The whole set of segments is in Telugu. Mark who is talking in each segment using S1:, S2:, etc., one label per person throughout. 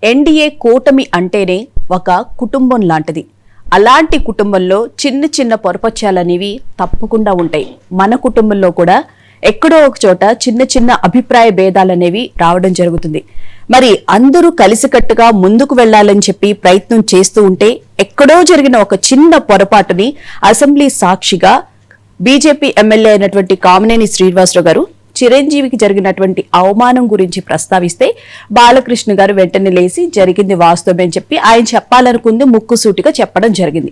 S1: ఎన్డీఏ కూటమి అంటేనే ఒక కుటుంబం లాంటిది. అలాంటి కుటుంబంలో చిన్న చిన్న పొరపచ్చాలనేవి తప్పకుండా ఉంటాయి. మన కుటుంబంలో కూడా ఎక్కడో ఒక చోట చిన్న చిన్న అభిప్రాయ భేదాలనేవి రావడం జరుగుతుంది. మరి అందరూ కలిసికట్టుగా ముందుకు వెళ్లాలని చెప్పి ప్రయత్నం చేస్తూ ఉంటే ఎక్కడో జరిగిన ఒక చిన్న పొరపాటుని అసెంబ్లీ సాక్షిగా బీజేపీ ఎమ్మెల్యే అయినటువంటి కామినేని శ్రీనివాసరావు గారు చిరంజీవికి జరిగినటువంటి అవమానం గురించి ప్రస్తావిస్తే బాలకృష్ణ గారు వెంటనే లేసి జరిగింది వాస్తవమే అని చెప్పి ఆయన చెప్పాలనుకుంది ముక్కుసూటిగా చెప్పడం జరిగింది.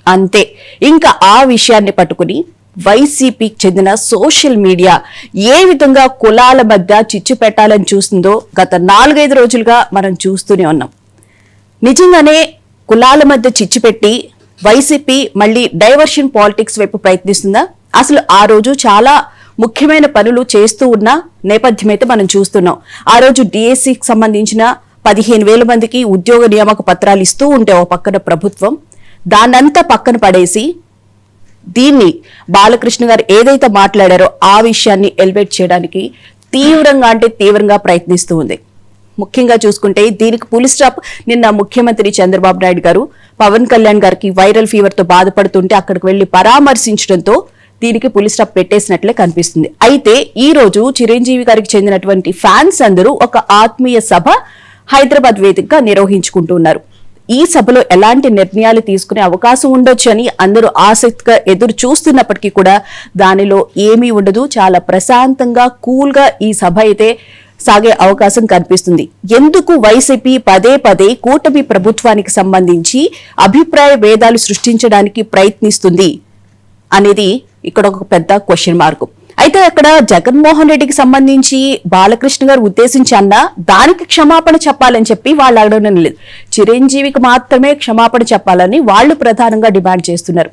S1: అంతే. ఇంకా ఆ విషయాన్ని పట్టుకుని వైసీపీకి చెందిన సోషల్ మీడియా ఏ విధంగా కులాల మధ్య చిచ్చు పెట్టాలని చూస్తుందో గత 4-5 రోజులుగా మనం చూస్తూనే ఉన్నాం. నిజంగానే కులాల మధ్య చిచ్చు పెట్టి వైసీపీ మళ్ళీ డైవర్షన్ పాలిటిక్స్ వైపు ప్రయత్నిస్తుందా? అసలు ఆ రోజు చాలా ముఖ్యమైన పనులు చేస్తూ ఉన్న నేపథ్యం అయితే మనం చూస్తున్నాం. ఆ రోజు డిఎస్సికి సంబంధించిన 15,000 మందికి ఉద్యోగ నియామక పత్రాలు ఇస్తూ ఉంటే ఒక పక్కన ప్రభుత్వం దాన్నంతా పక్కన పడేసి దీన్ని బాలకృష్ణ గారు ఏదైతే మాట్లాడారో ఆ విషయాన్ని ఎలివేట్ చేయడానికి తీవ్రంగా ప్రయత్నిస్తూ ఉంది. ముఖ్యంగా చూసుకుంటే దీనికి పులి స్టాప్ నిన్న ముఖ్యమంత్రి చంద్రబాబు నాయుడు గారు పవన్ కళ్యాణ్ గారికి వైరల్ ఫీవర్ తో బాధపడుతుంటే అక్కడికి వెళ్లి పరామర్శించడంతో దీనికి పులి స్టాప్ పెట్టేసినట్లే కనిపిస్తుంది. అయితే ఈ రోజు చిరంజీవి గారికి చెందినటువంటి ఫ్యాన్స్ అందరూ ఒక ఆత్మీయ సభ హైదరాబాద్ వేదికగా నిర్వహించుకుంటున్నారు. ఈ సభలో ఎలాంటి నిర్ణయాలు తీసుకునే అవకాశం ఉండొచ్చు అని అందరూ ఆసక్తిగా ఎదురు చూస్తున్నప్పటికీ కూడా దానిలో ఏమీ ఉండదు. చాలా ప్రశాంతంగా కూల్ గా ఈ సభ అయితే సాగే అవకాశం కనిపిస్తుంది. ఎందుకు వైసీపీ పదే కూటమి ప్రభుత్వానికి సంబంధించి అభిప్రాయ భేదాలు సృష్టించడానికి ప్రయత్నిస్తుంది అనేది ఇక్కడ ఒక పెద్ద క్వశ్చన్ మార్క్. అయితే అక్కడ జగన్మోహన్ రెడ్డికి సంబంధించి బాలకృష్ణ గారు ఉద్దేశించి అన్నా దానికి క్షమాపణ చెప్పాలని చెప్పి వాళ్ళు అడగడం లేదు. చిరంజీవికి మాత్రమే క్షమాపణ చెప్పాలని వాళ్ళు ప్రధానంగా డిమాండ్ చేస్తున్నారు.